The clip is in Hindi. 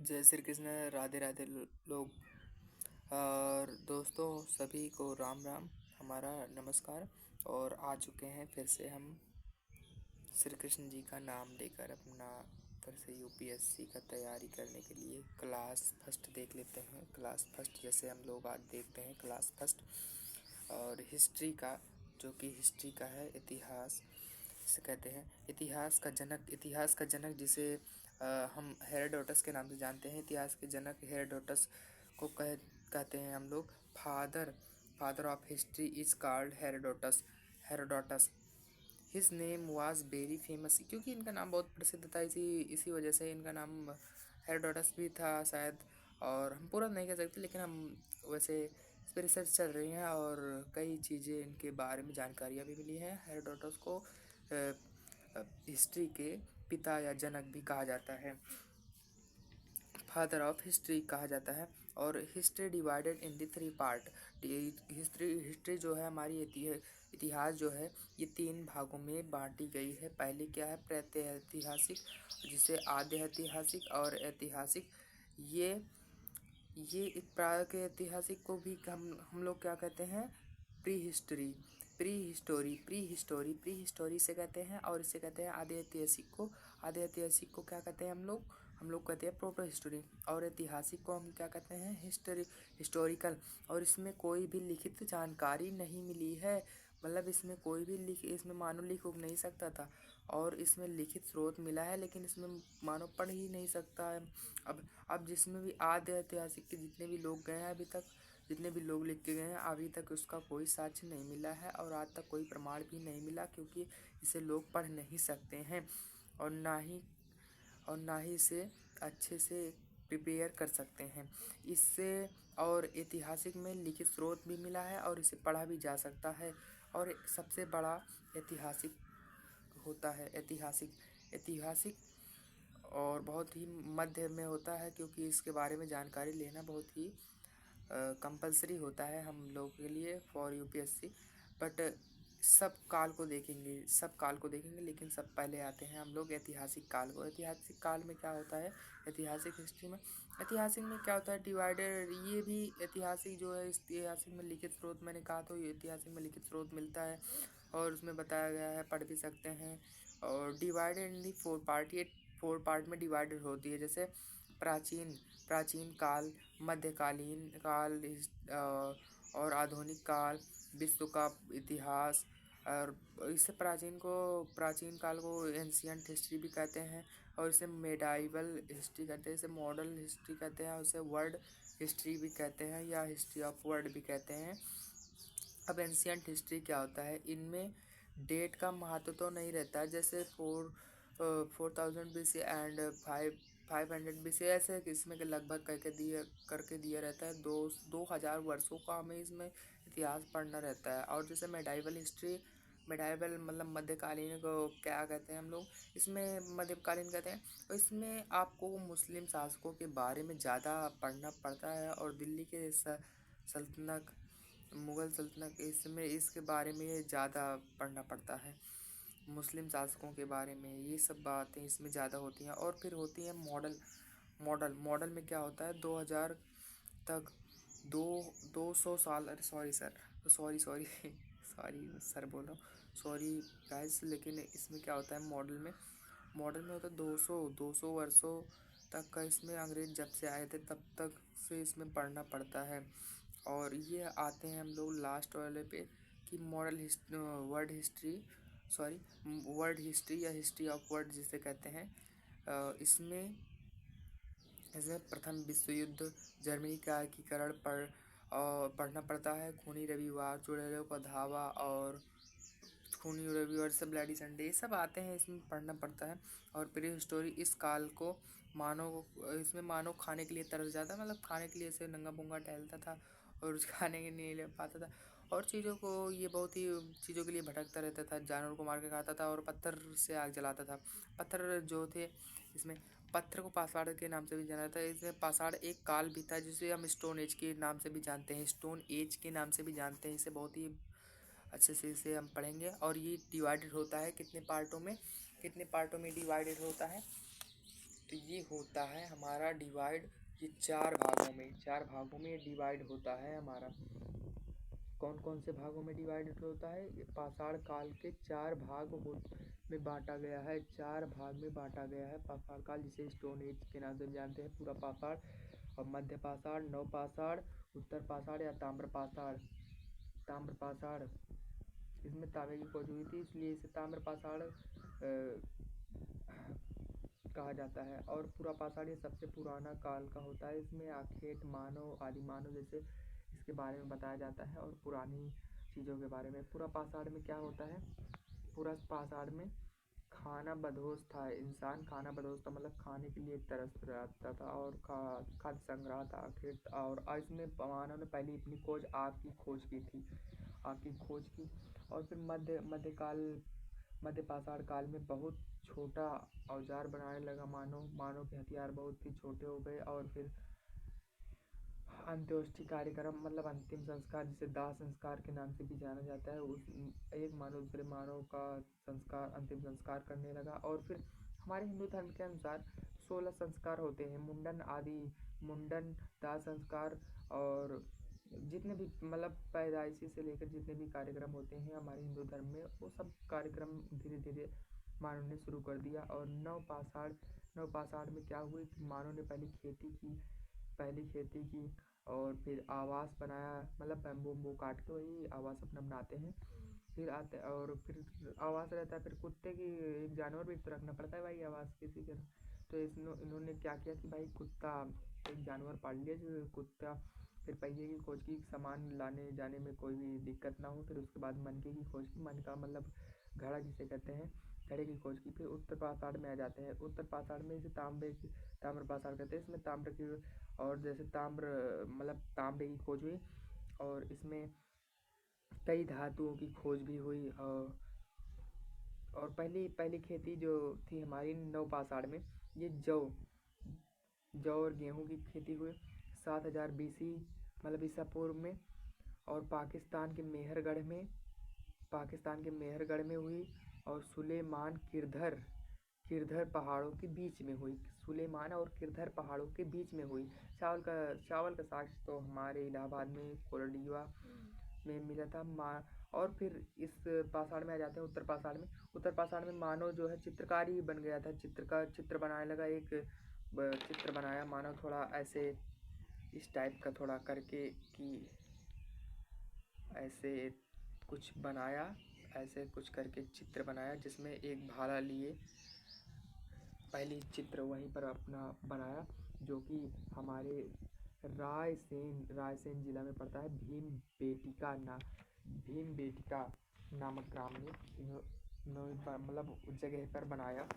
जय श्री कृष्ण। राधे राधे लोग और दोस्तों, सभी को राम राम। हमारा नमस्कार। और आ चुके हैं फिर से हम श्री कृष्ण जी का नाम लेकर अपना फिर से यूपीएससी का तैयारी करने के लिए क्लास फर्स्ट देख लेते हैं। क्लास फर्स्ट जैसे हम लोग आज देखते हैं क्लास फर्स्ट और हिस्ट्री का, जो कि हिस्ट्री का है इतिहास से कहते हैं। इतिहास का जनक जिसे हम हेरोडोटस के नाम से जानते हैं। इतिहास के जनक हेरोडोटस को कहते हैं हम लोग। Father of history is called Herodotus. His name was very famous, क्योंकि इनका नाम बहुत प्रसिद्ध था, इसी इसी वजह से इनका नाम हेरोडोटस भी था शायद। और हम पूरा नहीं कह सकते, लेकिन हम वैसे इस पर रिसर्च चल रही हैं और कई चीज़ें इनके बारे में जानकारियाँ भी मिली हैं। हेरोडोटस को हिस्ट्री के पिता या जनक भी कहा जाता है, फादर ऑफ हिस्ट्री कहा जाता है। और history divided in the three part. History जो है हमारी इतिहास जो है ये तीन भागों में बांटी गई है। पहले क्या है, प्रातैतिहासिक, जिसे आद्य ऐतिहासिक और ऐतिहासिक। ये प्रागैतिहासिक को भी हम लोग क्या कहते हैं, प्री हिस्टोरी से कहते हैं। और इसे कहते हैं आद्य ऐतिहासिक को क्या कहते हैं हम लोग कहते हैं प्रोटो हिस्टोरी। और ऐतिहासिक को हम क्या कहते हैं, हिस्टोरिकल। और इसमें कोई भी लिखित जानकारी नहीं मिली है, मतलब इसमें कोई भी इसमें मानव लिख उग नहीं सकता था। और इसमें लिखित स्रोत मिला है, लेकिन इसमें मानव पढ़ ही नहीं सकता है। अब जिसमें भी आद्य ऐतिहासिक के जितने भी लोग गए हैं अभी तक, जितने भी लोग लिख के गए हैं अभी तक उसका कोई साक्ष्य नहीं मिला है और आज तक कोई प्रमाण भी नहीं मिला, क्योंकि इसे लोग पढ़ नहीं सकते हैं और ना ही इसे अच्छे से प्रिपेयर कर सकते हैं इससे। और ऐतिहासिक में लिखित स्रोत भी मिला है और इसे पढ़ा भी जा सकता है। और सबसे बड़ा ऐतिहासिक होता है ऐतिहासिक और बहुत ही मध्य में होता है, क्योंकि इसके बारे में जानकारी लेना बहुत ही कंपलसरी होता है हम लोग के लिए फॉर यूपीएससी। बट सब काल को देखेंगे, लेकिन सब पहले आते हैं हम लोग ऐतिहासिक काल को। ऐतिहासिक काल में क्या होता है, ऐतिहासिक में क्या होता है, डिवाइडेड। ये भी ऐतिहासिक जो है, ऐतिहासिक में लिखित स्रोत मैंने कहा, तो ये ऐतिहासिक में लिखित स्रोत मिलता है और उसमें बताया गया है, पढ़ भी सकते हैं। और divided in the four part, ये फोर पार्ट में डिवाइडेड होती है। जैसे प्राचीन प्राचीन काल, मध्यकालीन काल, और आधुनिक काल, विश्व का इतिहास। और इसे प्राचीन काल को एंशियंट हिस्ट्री भी कहते हैं। और इसे मेडाइवल हिस्ट्री कहते हैं, इसे मॉडर्न हिस्ट्री कहते हैं, और इसे वर्ल्ड हिस्ट्री भी कहते हैं या हिस्ट्री ऑफ वर्ल्ड भी कहते हैं। अब एंशियंट हिस्ट्री क्या होता है, इनमें डेट का महत्व तो नहीं रहता है। जैसे 4000 BC एंड 500 BC, ऐसे इसमें के लगभग करके दिया रहता है। 2000 वर्षों का हमें इसमें इतिहास पढ़ना रहता है। और जैसे मेडाइवल मतलब मध्यकालीन को क्या कहते हैं हम लोग, इसमें मध्यकालीन कहते हैं। तो इसमें आपको मुस्लिम शासकों के बारे में ज़्यादा पढ़ना पड़ता है और दिल्ली के सल्तनत, मुग़ल सल्तनत, इसमें इसके बारे में ज़्यादा पढ़ना पड़ता है। मुस्लिम शासकों के बारे में ये सब बातें इसमें ज़्यादा होती हैं। और फिर होती है मॉडल में क्या होता है, 2000 तक, दो 200 साल, अरे सॉरी सर बोल रहा हूँ, सॉरी गाइस। लेकिन इसमें क्या होता है, मॉडल में होता है 200 वर्षों तक का। इसमें अंग्रेज जब से आए थे तब तक से इसमें पढ़ना पड़ता है। और ये आते हैं हम लोग लास्ट वाले पे कि वर्ल्ड हिस्ट्री या हिस्ट्री ऑफ वर्ल्ड जिसे कहते हैं। इसमें जैसे प्रथम विश्व युद्ध, जर्मनी का एकीकरण पढ़ना पड़ता है। खूनी रविवार, चुड़ैलों का धावा और खूनी रविवार से ब्लैडी संडे, ये सब आते हैं, इसमें पढ़ना पड़ता है। और प्री हिस्टोरी, इस काल को इसमें मानव खाने के लिए तरस जाता है, मतलब खाने के लिए ऐसे नंगा पुंगा टहलता था और उस खाने के नहीं ले पाता था। और चीज़ों को ये बहुत ही चीज़ों के लिए भटकता रहता था, जानवर को मार के खाता था और पत्थर से आग जलाता था। पत्थर जो थे, इसमें पत्थर को पाषाण के नाम से भी जाना जाता है। इसमें पाषाण एक काल भी था जिसे हम स्टोन एज के नाम से भी जानते हैं, इसे बहुत ही अच्छे से इसे हम पढ़ेंगे। और ये डिवाइडेड होता है कितने पार्टों में डिवाइडेड होता है, तो ये होता है हमारा डिवाइड, ये चार भागों में डिवाइड होता है हमारा। कौन कौन से भागों में डिवाइडेड होता है? ये पाषाण काल के में बांटा गया है, चार भाग में बांटा गया है पाषाण काल, जिसे स्टोन एज के नाम से जानते हैं पूरा पाषाण। और मध्य पाषाण, नव पाषाण, उत्तर पाषाण या ताम्र पाषाण। ताम्र पाषाण, इसमें तांबे की खोज हुई थी, इसलिए इसे ताम्र पाषाण कहा जाता है। और पूरा पाषाण ये सबसे पुराना काल का होता है, इसमें आखेट मानव, आदि मानव जैसे इसके बारे में बताया जाता है और पुरानी चीज़ों के बारे में। पूरा पाषाण में क्या होता है? पूरा पाषाण में खाना बदोश था, इंसान खाना बदोश था, मतलब खाने के लिए तरस रहता था और खाद्य संग्रह था आखिर। और इसमें मानव ने पहली अपनी खोज आग की खोज की थी, आग की खोज की। और फिर मध्य पाषाण काल में बहुत छोटा औजार बनाने लगा मानव के हथियार बहुत ही छोटे हो गए। और फिर अंत्येष्टि कार्यक्रम, मतलब अंतिम संस्कार, जिसे दाह संस्कार के नाम से भी जाना जाता है, उस एक मानव दूसरे मानव का अंतिम संस्कार करने लगा। और फिर हमारे हिंदू धर्म के अनुसार 16 संस्कार होते हैं, मुंडन, दाह संस्कार, और जितने भी मतलब पैदाइशी से लेकर जितने भी कार्यक्रम होते हैं हमारे हिंदू धर्म में, वो सब कार्यक्रम धीरे धीरे मानव ने शुरू कर दिया। और नव पाषाण में क्या हुई कि मानव ने पहली खेती की और फिर आवास बनाया, मतलब बैम्बू काट के वही आवास अपना बनाते हैं। फिर आते और फिर आवास रहता है, फिर कुत्ते की, एक जानवर भी तो रखना पड़ता है भाई आवास किसी के। तो इन्होंने क्या किया कि भाई कुत्ता, एक जानवर पाल लिया जो कुत्ता। फिर पहिए की खोज की, सामान लाने जाने में कोई भी दिक्कत ना हो। फिर उसके बाद मनके की खोज की, मन का मतलब घड़ा जिसे कहते हैं, घड़े की खोज की। फिर उत्तर पाषाण में आ जाते हैं। उत्तर पाषाण में इसे ताम्र पाषाण कहते हैं। इसमें ताम्र की, और जैसे मतलब तांबे की खोज हुई, और इसमें कई धातुओं की खोज भी हुई। और पहली खेती जो थी हमारी नवपाषाण में, ये जौ और गेहूं की खेती हुई 7000 BC, मतलब ईसा पूर्व में। और पाकिस्तान के मेहरगढ़ में हुई। और सुलेमान किरधर पहाड़ों के बीच में हुई, सुलेमान और किरधर पहाड़ों के बीच में हुई। चावल का साक्ष्य तो हमारे इलाहाबाद में कोरडीवा में मिला था। और फिर इस पाषाण में आ जाते हैं उत्तर पाषाण में। उत्तर पाषाण में मानव जो है चित्रकारी ही बन गया था, चित्र बनाने लगा। एक चित्र बनाया मानव, थोड़ा ऐसे इस टाइप का थोड़ा करके कि ऐसे कुछ बनाया, ऐसे कुछ करके चित्र बनाया, जिसमें एक भाला लिए पहली चित्र वहीं पर अपना बनाया, जो कि हमारे रायसेन जिला में पड़ता है। भीम बेटिका नामक ग्राम में मतलब उस जगह पर बनाया।